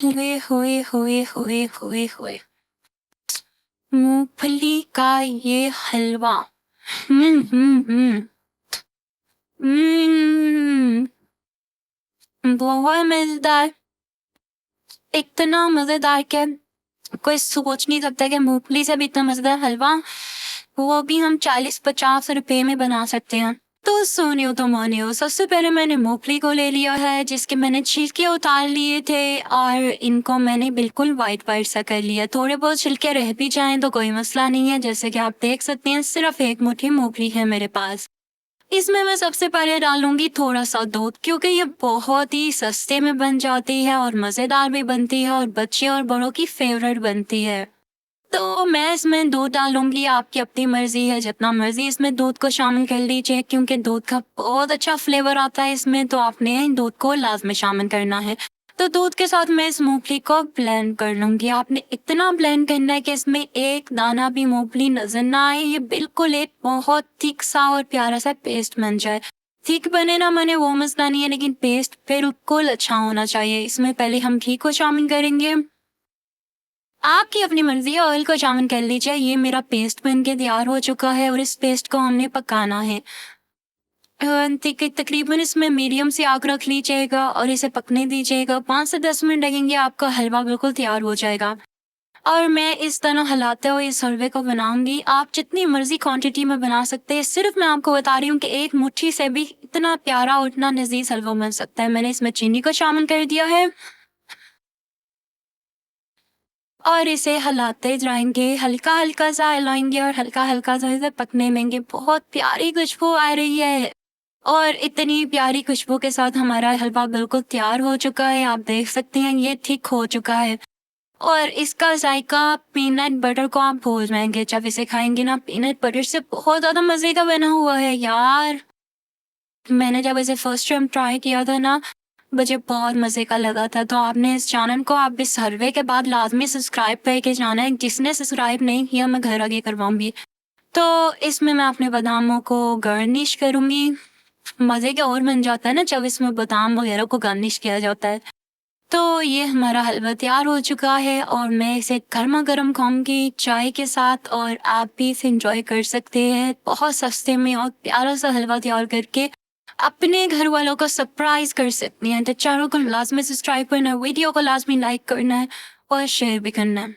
हुए हुए हुए हुए हुए हुए मूंगफली का ये हलवा। हम्म हम्म हम्म बहुत मजेदार। इतना मजेदार क्या कोई सोच नहीं सकता कि मूंगफली से भी इतना मजेदार हलवा, वो भी हम 40-50 रुपए में बना सकते हैं। तो सोनियो तो मोनियो, सबसे पहले मैंने मूंगफली को ले लिया है जिसके मैंने छिलके उतार लिए थे और इनको मैंने बिल्कुल वाइट वाइट सा कर लिया। थोड़े बहुत छिलके रह भी जाएं तो कोई मसला नहीं है। जैसे कि आप देख सकते हैं सिर्फ एक मुट्ठी मूंगफली है मेरे पास। इसमें मैं सबसे पहले डालूंगी थोड़ा सा दूध, क्योंकि ये बहुत ही सस्ते में बन जाती है और मज़ेदार भी बनती है और बच्चे और बड़ों की फेवरेट बनती है। तो मैं इसमें दूध डालूंगी, आपकी अपनी मर्जी है, जितना मर्जी इसमें दूध को शामिल कर लीजिए क्योंकि दूध का बहुत अच्छा फ्लेवर आता है इसमें, तो आपने दूध को लाजमी शामिल करना है। तो दूध के साथ मैं इस मूंगफली को ब्लेंड कर लूंगी। आपने इतना ब्लेंड करना है कि इसमें एक दाना भी मूंगफली नजर ना आए। ये बिल्कुल एक बहुत थिक सा और प्यारा सा पेस्ट बन जाए। थिक बने ना बने वो मसला नहीं है, लेकिन पेस्ट बिल्कुल अच्छा होना चाहिए। इसमें पहले हम घी को शामिल करेंगे, आपकी अपनी मर्जी है, ऑयल को शामिल कर लीजिए। ये मेरा पेस्ट बन के तैयार हो चुका है और इस पेस्ट को हमने पकाना है। तकरीबन इसमें मीडियम से आग रख लीजिएगा और इसे पकने दीजिएगा। 5 से 10 मिनट लगेंगे, आपका हलवा बिल्कुल तैयार हो जाएगा। और मैं इस तरह हिलाते हुए इस हलवे को बनाऊंगी। आप जितनी मर्जी क्वांटिटी में बना सकते हैं, सिर्फ मैं आपको बता रही हूँ कि एक मुट्ठी से भी इतना प्यारा और इतना लजीज हलवा बन सकता है। मैंने इसमें चीनी को शामिल कर दिया है और इसे हिलाते जाएंगे, हल्का हल्का सा हिलाएंगे और हल्का हल्का सा इसे पकने देंगे। बहुत प्यारी खुशबू आ रही है और इतनी प्यारी खुशबू के साथ हमारा हलवा बिल्कुल तैयार हो चुका है। आप देख सकते हैं ये थिक हो चुका है और इसका जायका पीनट बटर को आप भूल जाएंगे जब इसे खाएंगे ना। पीनट बटर से बहुत ज्यादा मजे का बना हुआ है यार। मैंने जब इसे फर्स्ट टाइम ट्राई किया था ना, मुझे बहुत मजे का लगा था। तो आपने इस चैनल को आप इस सर्वे के बाद लाजमी सब्सक्राइब करके जाना है। जिसने सब्सक्राइब नहीं किया मैं घर आगे करवाऊंगी। तो इसमें मैं अपने बादामों को गार्निश करूंगी। मजे के और बन जाता है ना जब इसमें बादाम वगैरह को गार्निश किया जाता है। तो ये हमारा हलवा तैयार हो चुका है और मैं इसे गर्मा गर्म खाऊंगी चाय के साथ और आप भी इसे एंजॉय कर सकते हैं। बहुत सस्ते में और प्यारा सा हलवा तैयार करके अपने घर वालों को सरप्राइज कर सकती हैं। तो चैनल को लाजमी सब्सक्राइब करना है, वीडियो को लाजमी लाइक करना है और शेयर भी करना है।